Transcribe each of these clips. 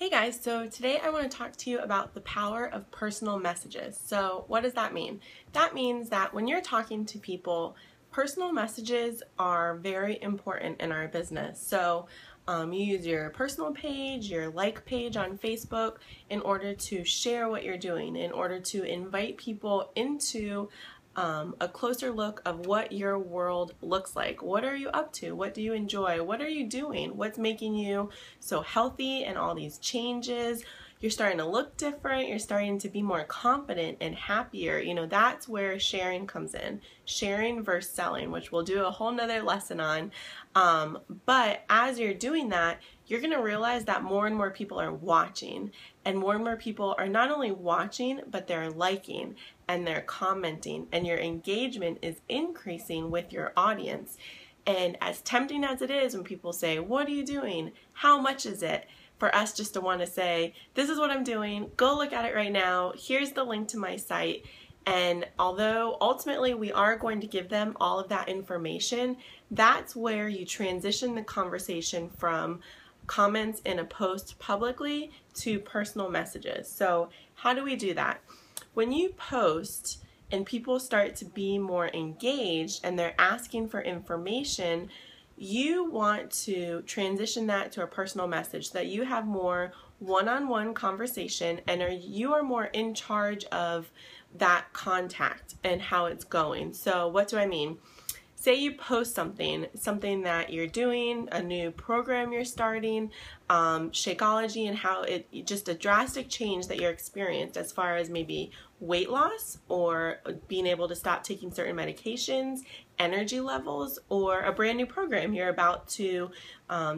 Hey guys, so today I want to talk to you about the power of personal messages. So what does that mean? That means that when you're talking to people, personal messages are very important in our business. So you use your personal page, your like page on Facebook in order to share what you're doing, in order to invite people into a closer look of what your world looks like. What are you up to? What do you enjoy? What are you doing? What's making you so healthy and all these changes? You're starting to look different. You're starting to be more confident and happier. You know, that's where sharing comes in. Sharing versus selling, which we'll do a whole nother lesson on. But as you're doing that, you're going to realize that more and more people are watching, and more people are not only watching, but they're liking and they're commenting, and your engagement is increasing with your audience. And as tempting as it is when people say, "What are you doing? How much is it?" for us just to want to say, "This is what I'm doing. Go look at it right now. Here's the link to my site." And although ultimately we are going to give them all of that information, that's where you transition the conversation from comments in a post publicly to personal messages. So how do we do that? When you post and people start to be more engaged and they're asking for information, you want to transition that to a personal message so that you have more one-on-one conversation and you are more in charge of that contact and how it's going. So what do I mean? Say you post something that you're doing, a new program you're starting, Shakeology, and how just a drastic change that you're experienced as far as maybe weight loss or being able to stop taking certain medications, energy levels, or a brand new program you're about to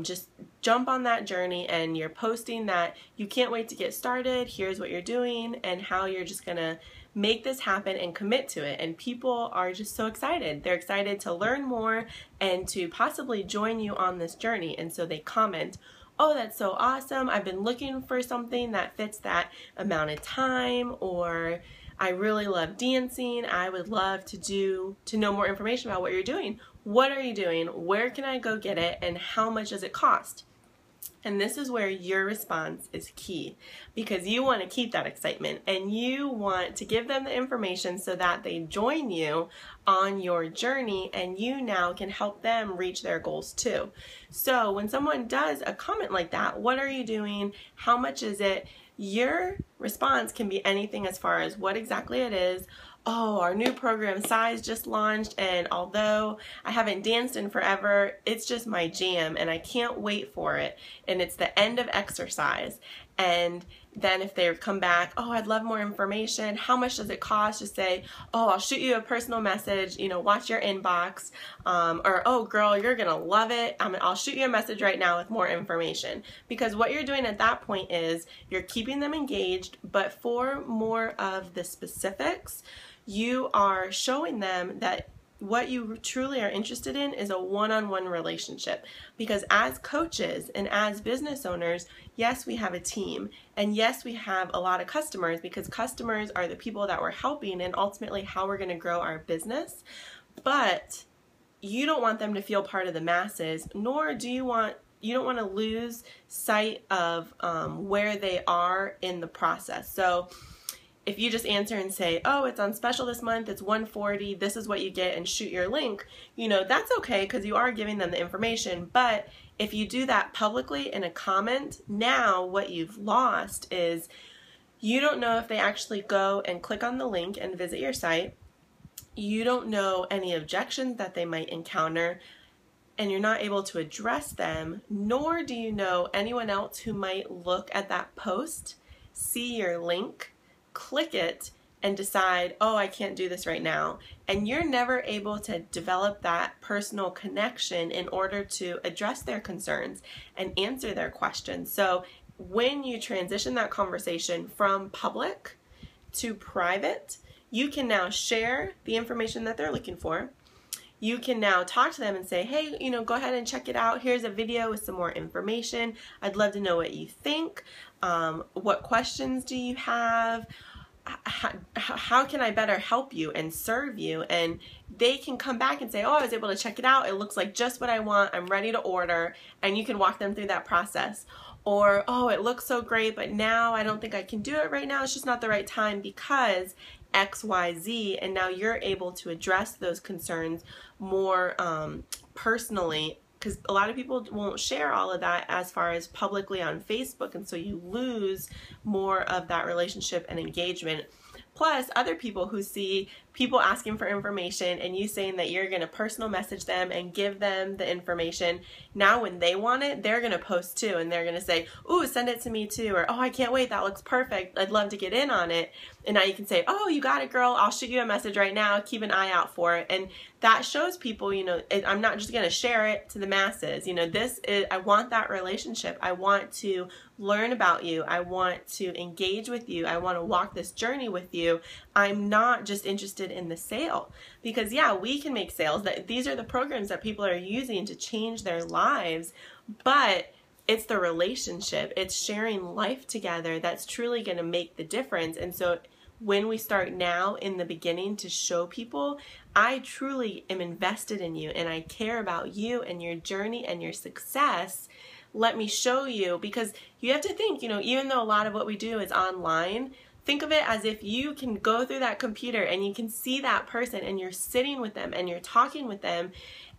just jump on that journey, and you're posting that you can't wait to get started, here's what you're doing, and how you're just gonna make this happen and commit to it. And people are just so excited. They're excited to learn more and to possibly join you on this journey. And so they comment, "Oh, that's so awesome. I've been looking for something that fits that amount of time," or "I really love dancing. I would love to know more information about what you're doing. What are you doing? Where can I go get it? And how much does it cost?" And this is where your response is key, because you want to keep that excitement and you want to give them the information so that they join you on your journey, and you now can help them reach their goals too. So when someone does a comment like that, "What are you doing? How much is it?" your response can be anything as far as what exactly it is. "Oh, our new program size just launched, and although I haven't danced in forever, it's just my jam and I can't wait for it. And it's the end of exercise." And then if they come back, "Oh, I'd love more information. How much does it cost?" Just say, "Oh, I'll shoot you a personal message, watch your inbox." Or, "Oh, girl, you're going to love it. I'll shoot you a message right now with more information." Because what you're doing at that point is you're keeping them engaged, but for more of the specifics, you are showing them that what you truly are interested in is a one-on-one relationship. Because as coaches and as business owners, yes, we have a team, and yes, we have a lot of customers, because customers are the people that we're helping and ultimately how we're going to grow our business. But you don't want them to feel part of the masses, nor do you want to lose sight of where they are in the process. So if you just answer and say, "Oh, it's on special this month, it's $140, this is what you get," and shoot your link, that's okay, because you are giving them the information. But if you do that publicly in a comment, now what you've lost is you don't know if they actually go and click on the link and visit your site. You don't know any objections that they might encounter, and you're not able to address them, nor do you know anyone else who might look at that post, see your link, click it, and decide, "Oh, I can't do this right now." And you're never able to develop that personal connection in order to address their concerns and answer their questions. So when you transition that conversation from public to private, you can now share the information that they're looking for. You can now talk to them and say, "Hey, go ahead and check it out. Here's a video with some more information. I'd love to know what you think. What questions do you have? How can I better help you and serve you?" And they can come back and say, "Oh, I was able to check it out. It looks like just what I want. I'm ready to order." And you can walk them through that process. Or, oh, it looks so great, but now I don't think I can do it right now. It's just not the right time because X, Y, Z. And now you're able to address those concerns more personally, because a lot of people won't share all of that as far as publicly on Facebook, and so you lose more of that relationship and engagement. Plus, other people who see people asking for information and you saying that you're going to personal message them and give them the information, now when they want it, they're going to post too, and they're going to say, ooh, send it to me too, or oh, I can't wait, that looks perfect, I'd love to get in on it. And now you can say, oh, you got it, girl, I'll shoot you a message right now, keep an eye out for it. And that shows people, you know, I'm not just going to share it to the masses. You know, this is, I want that relationship. I want to learn about you. I want to engage with you. I want to walk this journey with you. I'm not just interested in the sale, because yeah, we can make sales. That these are the programs that people are using to change their lives, but it's the relationship. It's sharing life together that's truly going to make the difference. And so when we start now in the beginning to show people, I truly am invested in you and I care about you and your journey and your success. Let me show you, because you have to think, you know, even though a lot of what we do is online, think of it as if you can go through that computer and you can see that person and you're sitting with them and you're talking with them.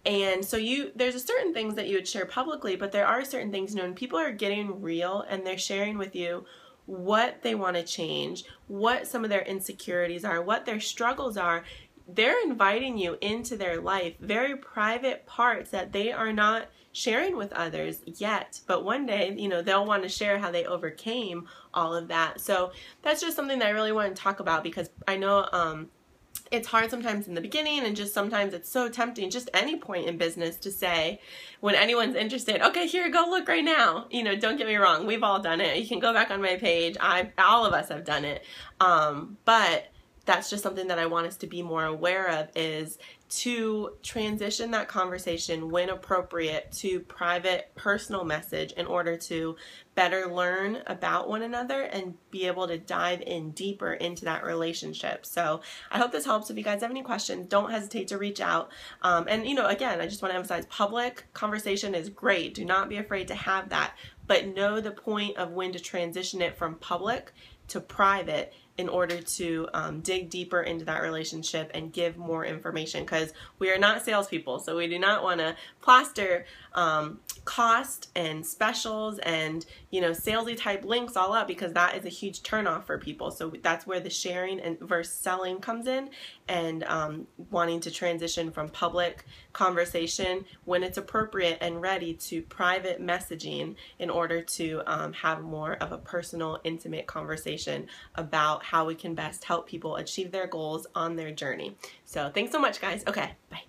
And so there's a certain things that you would share publicly, but there are certain things, you know, when people are getting real and they're sharing with you what they want to change, what some of their insecurities are, what their struggles are, they're inviting you into their life, very private parts that they are not sharing with others yet, but one day, you know, they'll want to share how they overcame all of that. So that's just something that I really want to talk about, because I know it's hard sometimes in the beginning, and just sometimes it's so tempting, just any point in business, to say when anyone's interested, okay, here, go look right now. You know, don't get me wrong, we've all done it. You can go back on my page. All of us have done it. But that's just something that I want us to be more aware of, is to transition that conversation when appropriate to private personal message in order to better learn about one another and be able to dive in deeper into that relationship. So I hope this helps. If you guys have any questions, don't hesitate to reach out. And you know, again, I just want to emphasize, public conversation is great. Do not be afraid to have that, but know the point of when to transition it from public to private in order to dig deeper into that relationship and give more information, because we are not salespeople, so we do not want to plaster cost and specials and, you know, salesy type links all up, because that is a huge turnoff for people. So that's where the sharing and versus selling comes in, and wanting to transition from public conversation when it's appropriate and ready to private messaging in order to have more of a personal, intimate conversation about how we can best help people achieve their goals on their journey. So thanks so much, guys. Okay, bye.